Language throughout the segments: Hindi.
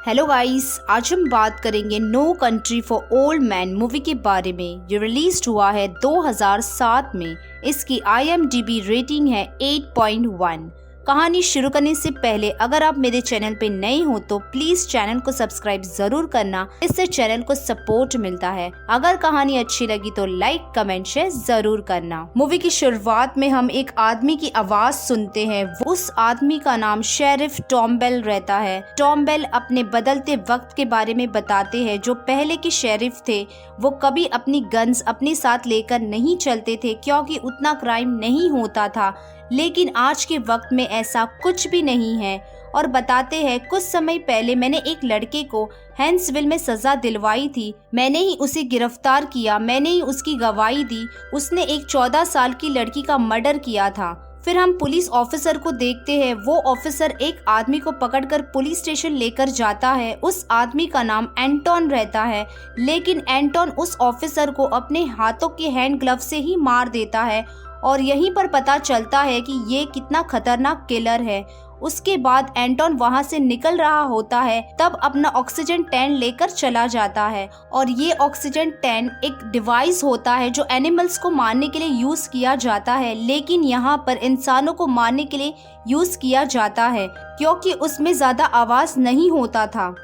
हेलो गाइस, आज हम बात करेंगे No Country for Old Man movie के बारे में। ये रिलीज हुआ है 2007 में। इसकी IMDb रेटिंग है 8.1। कहानी शुरू करने से पहले अगर आप मेरे चैनल पे नए हो तो प्लीज चैनल को सब्सक्राइब जरूर करना, इससे चैनल को सपोर्ट मिलता है। अगर कहानी अच्छी लगी तो लाइक कमेंट शेयर जरूर करना। मूवी की शुरुआत में हम एक आदमी की आवाज सुनते हैं। उस आदमी का नाम शेरिफ टॉम बेल रहता है। टॉम बेल अपने बदलते वक्त के बारे में बताते हैं। जो पहले के शेरिफ थे वो कभी अपनी गन्स अपने साथ लेकर नहीं चलते थे क्योंकि उतना क्राइम नहीं होता था, लेकिन आज के वक्त में ऐसा कुछ भी नहीं है। और बताते हैं कुछ समय पहले मैंने एक लड़के को हैंसविल में सजा दिलवाई थी। मैंने ही उसे गिरफ्तार किया, मैंने ही उसकी गवाही दी। उसने एक 14 साल की लड़की का मर्डर किया था। फिर हम पुलिस ऑफिसर को देखते हैं। वो ऑफिसर एक आदमी को पकड़कर पुलिस स्टेशन लेकर जाता है। उस आदमी का नाम एंटोन रहता है, लेकिन एंटोन उस ऑफिसर को अपने हाथों के हैंड ग्लव से ही मार देता है और यहीं पर पता चलता है कि ये कितना खतरनाक किलर है। उसके बाद एंटोन वहां से निकल रहा होता है, तब अपना ऑक्सीजन टैंक लेकर चला जाता है। और ये ऑक्सीजन टैंक एक डिवाइस होता है जो एनिमल्स को मारने के लिए यूज किया जाता है, लेकिन यहाँ पर इंसानों को मारने के लिए यूज किया जाता है क्योंकि उसमें ज्यादा आवाज नहीं होता था।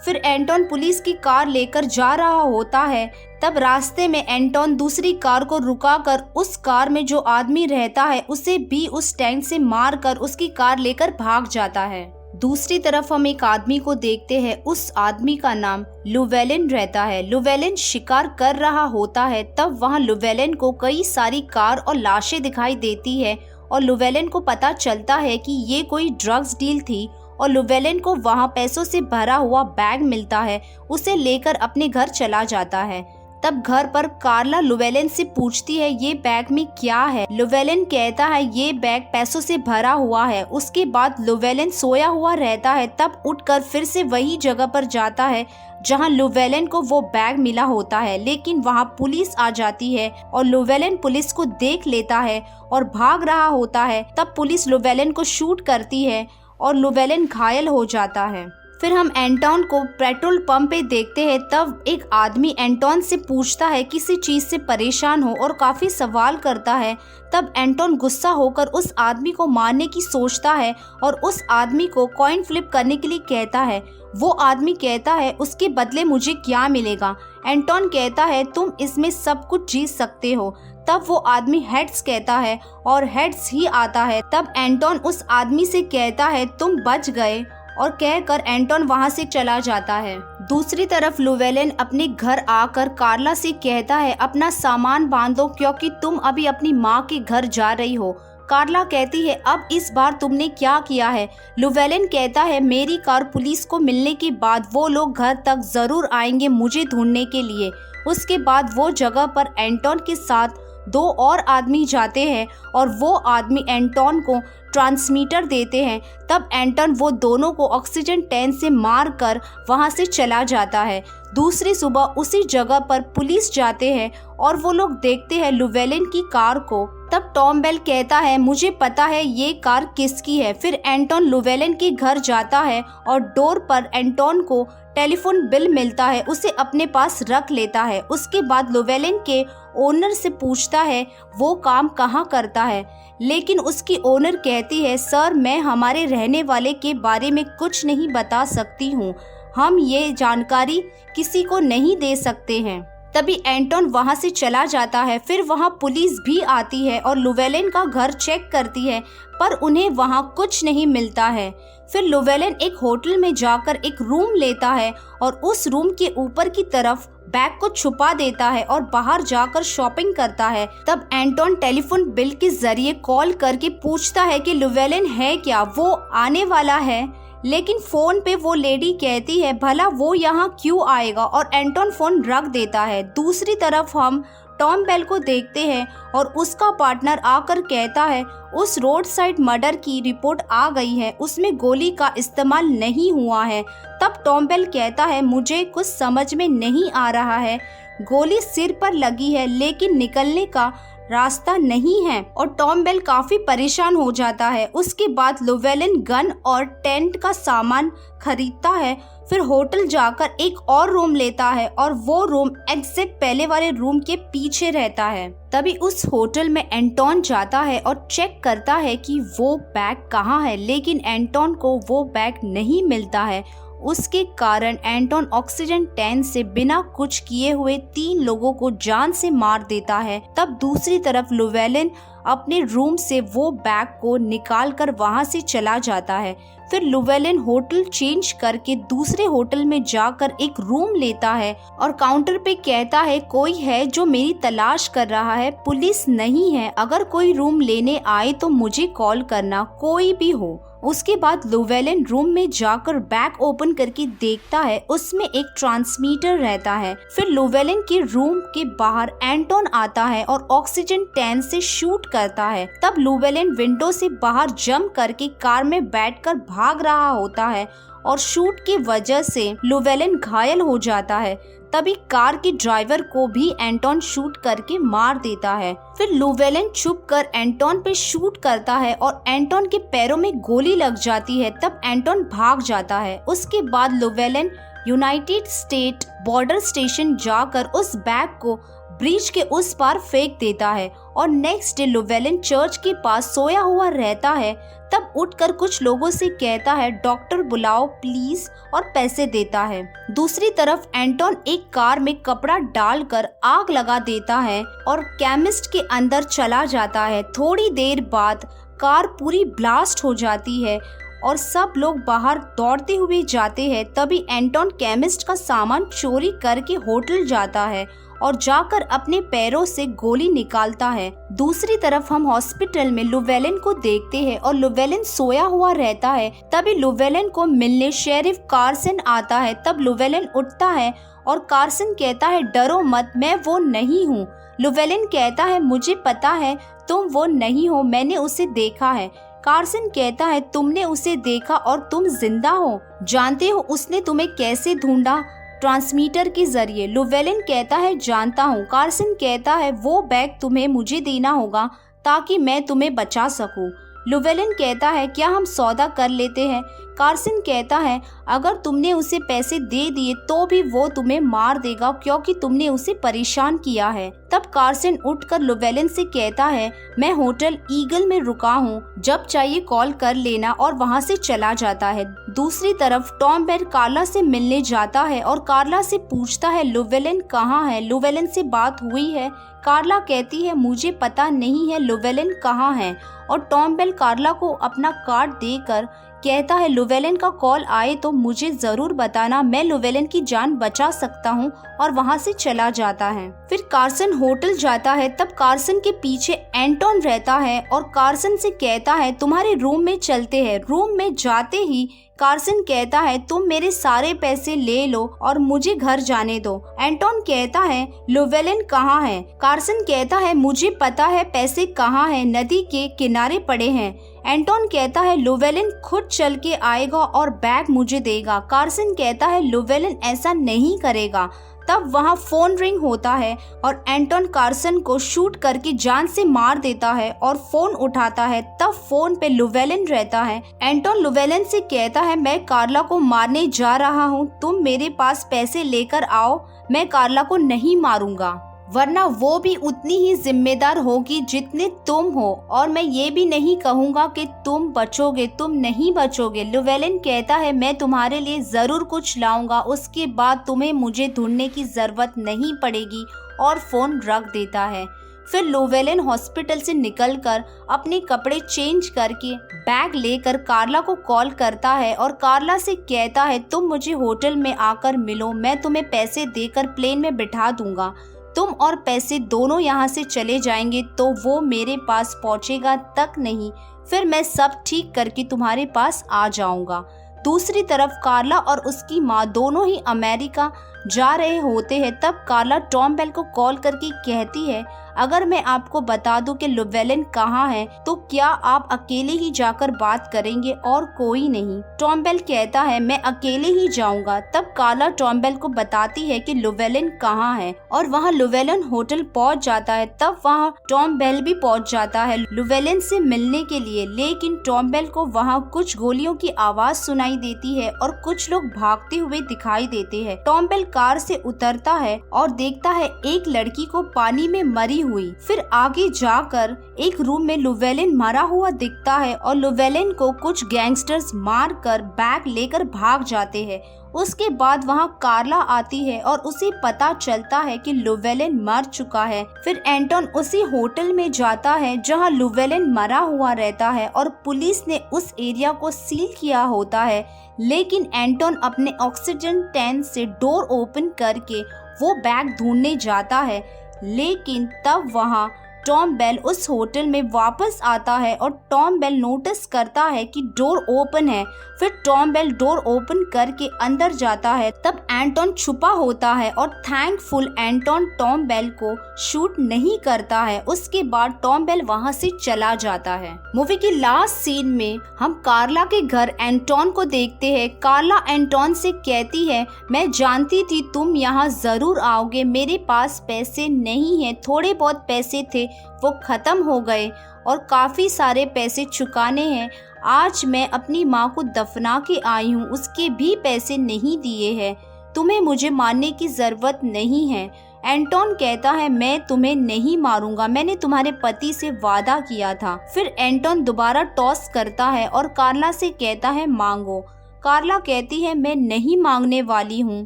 फिर एंटोन पुलिस की कार लेकर जा रहा होता है। तब रास्ते में एंटोन दूसरी कार को रुकाकर उस कार में जो आदमी रहता है उसे भी उस टैंक से मारकर उसकी कार लेकर भाग जाता है। दूसरी तरफ हम एक आदमी को देखते हैं। उस आदमी का नाम लुवेलिन रहता है। लुवेलिन शिकार कर रहा होता है। तब वहाँ लुवेलिन को कई सारी कार और लाशें दिखाई देती है और लुवेलिन को पता चलता है कि ये कोई ड्रग्स डील थी और लुवेलिन को वहाँ पैसों से भरा हुआ बैग मिलता है। उसे लेकर अपने घर चला जाता है। तब घर पर कार्ला लुवेलिन से पूछती है ये बैग में क्या है। लुवेलिन कहता है ये बैग पैसों से भरा हुआ है। उसके बाद लुवेलिन सोया हुआ रहता है। तब उठकर फिर से वही जगह पर जाता है जहां लुवेलिन को वो बैग मिला होता है, लेकिन वहां पुलिस आ जाती है और लुवेलिन पुलिस को देख लेता है और भाग रहा होता है। तब पुलिस लुवेलिन को शूट करती है और लुवेलिन घायल हो जाता है। फिर हम एंटोन को पेट्रोल पंप पे देखते हैं। तब एक आदमी एंटोन से पूछता है किसी चीज से परेशान हो और काफी सवाल करता है। तब एंटोन गुस्सा होकर उस आदमी को मारने की सोचता है और उस आदमी को कॉइन फ्लिप करने के लिए कहता है। वो आदमी कहता है उसके बदले मुझे क्या मिलेगा। एंटोन कहता है तुम इसमें सब कुछ जीत सकते हो। तब वो आदमी हेड्स कहता है और हेड्स ही आता है। तब एंटोन उस आदमी से कहता है तुम बच गए और कहकर एंटोन वहां से चला जाता है। दूसरी तरफ लुवेलिन अपने घर आकर कार्ला से कहता है अपना सामान बांधो क्योंकि तुम अभी अपनी माँ के घर जा रही हो। कार्ला कहती है अब इस बार तुमने क्या किया है। लुवेलिन कहता है मेरी कार पुलिस को मिलने के बाद वो लोग घर तक जरूर आएंगे मुझे ढूंढने के लिए। उसके बाद वो जगह पर एंटोन के साथ 2 और आदमी जाते हैं और वो आदमी एंटोन को ट्रांसमीटर देते हैं। तब एंटोन वो दोनों को ऑक्सीजन टैंक से मारकर वहां से चला जाता है। दूसरी सुबह उसी जगह पर पुलिस जाते हैं और वो लोग देखते हैं लुवेलिन की कार को। तब टॉम बेल कहता है मुझे पता है ये कार किसकी है। फिर एंटोन लुवेलिन के घर जाता है और डोर पर एंटोन को टेलीफोन बिल मिलता है, उसे अपने पास रख लेता है। उसके बाद लुवेलिन के ओनर से पूछता है वो काम कहाँ करता है, लेकिन उसकी ओनर कहती है सर मैं हमारे रहने वाले के बारे में कुछ नहीं बता सकती हूँ, हम ये जानकारी किसी को नहीं दे सकते हैं। तभी एंटोन वहां से चला जाता है। फिर वहां पुलिस भी आती है और लुवेलिन का घर चेक करती है, पर उन्हें वहां कुछ नहीं मिलता है। फिर लुवेलिन एक होटल में जाकर एक रूम लेता है और उस रूम के ऊपर की तरफ बैग को छुपा देता है और बाहर जाकर शॉपिंग करता है। तब एंटोन टेलीफोन बिल के जरिए कॉल करके पूछता है कि लुवेलिन है क्या, वो आने वाला है। लेकिन फोन पे वो लेडी कहती है भला वो यहाँ क्यों आएगा, और एंटोन फोन रख देता है। दूसरी तरफ हम टॉम बेल को देखते हैं और उसका पार्टनर आकर कहता है उस रोड साइड मर्डर की रिपोर्ट आ गई है, उसमें गोली का इस्तेमाल नहीं हुआ है। तब टॉम बेल कहता है मुझे कुछ समझ में नहीं आ रहा है, गोली सिर पर लगी है लेकिन निकलने का रास्ता नहीं है और टॉम बेल काफी परेशान हो जाता है। उसके बाद लुवेलिन गन और टेंट का सामान खरीदता है, फिर होटल जाकर एक और रूम लेता है और वो रूम एग्जैक्ट पहले वाले रूम के पीछे रहता है। तभी उस होटल में एंटोन जाता है और चेक करता है कि वो बैग कहाँ है, लेकिन एंटोन को वो बैग नहीं मिलता है। उसके कारण एंटोन ऑक्सीजन टैंक से बिना कुछ किए हुए 3 लोगों को जान से मार देता है। तब दूसरी तरफ लुवेलिन अपने रूम से वो बैग को निकाल कर वहाँ से चला जाता है। फिर लुवेलिन होटल चेंज करके दूसरे होटल में जाकर एक रूम लेता है और काउंटर पे कहता है कोई है जो मेरी तलाश कर रहा है, पुलिस नहीं है, अगर कोई रूम लेने आए तो मुझे कॉल करना, कोई भी हो। उसके बाद लुवेलिन रूम में जाकर बैग ओपन करके देखता है, उसमें एक ट्रांसमीटर रहता है। फिर लुवेलिन के रूम के बाहर एंटोन आता है और ऑक्सीजन टैंक से शूट करता है। तब लुवेलिन विंडो से बाहर जंप करके कार में बैठकर भाग रहा होता है और शूट की वजह से लुवेलिन घायल हो जाता है। तभी कार के ड्राइवर को भी एंटोन शूट करके मार देता है। फिर लुवेलिन छुपकर एंटोन पे शूट करता है और एंटोन के पैरों में गोली लग जाती है। तब एंटोन भाग जाता है। उसके बाद लुवेलिन यूनाइटेड स्टेट बॉर्डर स्टेशन जाकर उस बैग को ब्रिज के उस पार फेंक देता है और नेक्स्ट डे लुवेलिन चर्च के पास सोया हुआ रहता है। तब उठकर कुछ लोगों से कहता है डॉक्टर बुलाओ प्लीज, और पैसे देता है। दूसरी तरफ एंटोन एक कार में कपड़ा डालकर आग लगा देता है और केमिस्ट के अंदर चला जाता है। थोड़ी देर बाद कार पूरी ब्लास्ट हो जाती है और सब लोग बाहर दौड़ते हुए जाते हैं। तभी एंटोन केमिस्ट का सामान चोरी करके होटल जाता है और जाकर अपने पैरों से गोली निकालता है। दूसरी तरफ हम हॉस्पिटल में लुवेलिन को देखते हैं और लुवेलिन सोया हुआ रहता है। तभी लुवेलिन को मिलने शेरिफ कार्सन आता है। तब लुवेलिन उठता है और कार्सन कहता है डरो मत, मैं वो नहीं हूँ। लुवेलिन कहता है मुझे पता है तुम वो नहीं हो, मैंने उसे देखा है। कार्सन कहता है तुमने उसे देखा और तुम जिंदा हो, जानते हो उसने तुम्हें कैसे ढूंढा? ट्रांसमीटर के जरिए। लुवेलिन कहता है जानता हूँ। कार्सन कहता है वो बैग तुम्हें मुझे देना होगा ताकि मैं तुम्हें बचा सकूं। लुवेलिन कहता है क्या हम सौदा कर लेते हैं? कार्सन कहता है अगर तुमने उसे पैसे दे दिए तो भी वो तुम्हें मार देगा क्योंकि तुमने उसे परेशान किया है। तब कार्सन उठकर लुवेलिन से कहता है मैं होटल ईगल में रुका हूँ, जब चाहिए कॉल कर लेना, और वहाँ से चला जाता है। दूसरी तरफ टॉम बेल कार्ला से मिलने जाता है और कार्ला से पूछता है लुवेलिन कहाँ है, लुवेलिन से बात हुई है? कार्ला कहती है मुझे पता नहीं है लुवेलिन कहाँ है, और टॉम बेल कार्ला को अपना कार्ड देकर कहता है लुवेलिन का कॉल आए तो मुझे जरूर बताना, मैं लुवेलिन की जान बचा सकता हूँ, और वहाँ से चला जाता है। फिर कार्सन होटल जाता है। तब कार्सन के पीछे एंटोन रहता है और कार्सन से कहता है तुम्हारे रूम में चलते हैं। रूम में जाते ही कार्सन कहता है तुम मेरे सारे पैसे ले लो और मुझे घर जाने दो। एंटोन कहता है लुवेलिन कहाँ है? कार्सन कहता है मुझे पता है पैसे कहाँ है, नदी के किनारे पड़े हैं। एंटोन कहता है लुवेलिन खुद चल के आएगा और बैग मुझे देगा। कार्सन कहता है लुवेलिन ऐसा नहीं करेगा। तब वहाँ फोन रिंग होता है और एंटोन कार्सन को शूट करके जान से मार देता है और फोन उठाता है। तब फोन पे लुवेलिन रहता है। एंटोन लुवेलिन से कहता है मैं कार्ला को मारने जा रहा हूँ, तुम मेरे पास पैसे लेकर आओ, मैं कार्ला को नहीं मारूंगा, वरना वो भी उतनी ही जिम्मेदार होगी जितने तुम हो, और मैं ये भी नहीं कहूँगा कि तुम बचोगे, तुम नहीं बचोगे। लुवेलिन कहता है मैं तुम्हारे लिए ज़रूर कुछ लाऊंगा, उसके बाद तुम्हें मुझे ढूंढने की ज़रूरत नहीं पड़ेगी, और फ़ोन रख देता है। फिर लुवेलिन हॉस्पिटल से निकलकर अपने कपड़े चेंज करके बैग लेकर कार्ला को कॉल करता है और कार्ला से कहता है तुम मुझे होटल में आकर मिलो, मैं तुम्हें पैसे देकर प्लेन में बिठा दूंगा, तुम और पैसे दोनों यहाँ से चले जाएंगे तो वो मेरे पास पहुँचेगा तक नहीं, फिर मैं सब ठीक करके तुम्हारे पास आ जाऊंगा। दूसरी तरफ कार्ला और उसकी माँ दोनों ही अमेरिका जा रहे होते हैं तब कार्ला टॉम बेल को कॉल करके कहती है, अगर मैं आपको बता दूं कि लुवेलिन कहाँ है तो क्या आप अकेले ही जाकर बात करेंगे और कोई नहीं? टॉम बेल कहता है, मैं अकेले ही जाऊंगा। तब कार्ला टॉम बेल को बताती है कि लुवेलिन कहाँ है और वहाँ लुवेलिन होटल पहुँच जाता है। तब वहाँ टॉम बेल भी पहुँच जाता है लुवेलिन से मिलने के लिए, लेकिन टॉम बेल को वहाँ कुछ गोलियों की आवाज सुनाई देती है और कुछ लोग भागते हुए दिखाई देते हैं। टॉम बेल कार से उतरता है और देखता है एक लड़की को पानी में मरी हुई। फिर आगे जाकर एक रूम में लुवेलिन मरा हुआ दिखता है और लुवेलिन को कुछ गैंगस्टर्स मारकर बैग लेकर भाग जाते हैं। उसके बाद वहाँ कार्ला आती है और उसे पता चलता है कि लुवेलिन मर चुका है। फिर एंटोन उसी होटल में जाता है जहाँ लुवेलिन मरा हुआ रहता है और पुलिस ने उस एरिया को सील किया होता है, लेकिन एंटोन अपने ऑक्सीजन टैंक से डोर ओपन करके वो बैग ढूंढने जाता है, लेकिन तब वहाँ टॉम बेल उस होटल में वापस आता है और टॉम बेल नोटिस करता है कि डोर ओपन है। फिर टॉम बेल डोर ओपन करके अंदर जाता है। तब एंटोन छुपा होता है और थैंकफुल एंटोन टॉम बेल को शूट नहीं करता है। उसके बाद टॉम बेल वहां से चला जाता है। मूवी की लास्ट सीन में हम कार्ला के घर एंटोन को देखते हैं। कार्ला एंटोन से कहती है, मैं जानती थी तुम यहाँ जरूर आओगे, मेरे पास पैसे नहीं है, थोड़े बहुत पैसे थे वो खत्म हो गए और काफी सारे पैसे चुकाने हैं। आज मैं अपनी माँ को दफना के आई हूँ, उसके भी पैसे नहीं दिए हैं। तुम्हें मुझे मारने की जरूरत नहीं है। एंटोन कहता है, मैं तुम्हें नहीं मारूंगा, मैंने तुम्हारे पति से वादा किया था। फिर एंटोन दोबारा टॉस करता है और कार्ला से कहता है, मांगो। कार्ला कहती है, मैं नहीं मांगने वाली हूँ,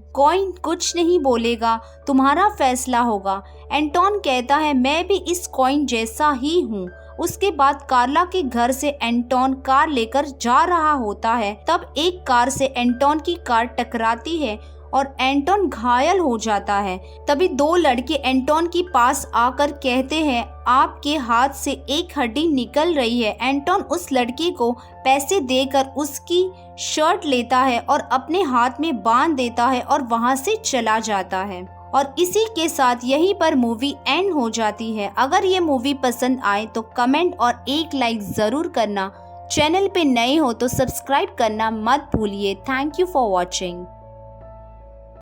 कॉइन कुछ नहीं बोलेगा, तुम्हारा फैसला होगा। एंटोन कहता है, मैं भी इस कॉइन जैसा ही हूँ। उसके बाद कार्ला के घर से एंटोन कार लेकर जा रहा होता है। तब एक कार से एंटोन की कार टकराती है और एंटोन घायल हो जाता है। तभी दो लड़के एंटोन के पास आकर कहते हैं, आपके हाथ से एक हड्डी निकल रही है। एंटोन उस लड़के को पैसे देकर उसकी शर्ट लेता है और अपने हाथ में बांध देता है और वहां से चला जाता है। और इसी के साथ यहीं पर मूवी एंड हो जाती है। अगर ये मूवी पसंद आए तो कमेंट और एक लाइक जरूर करना। चैनल पे नए हो तो सब्सक्राइब करना मत भूलिए। Thank you for watching.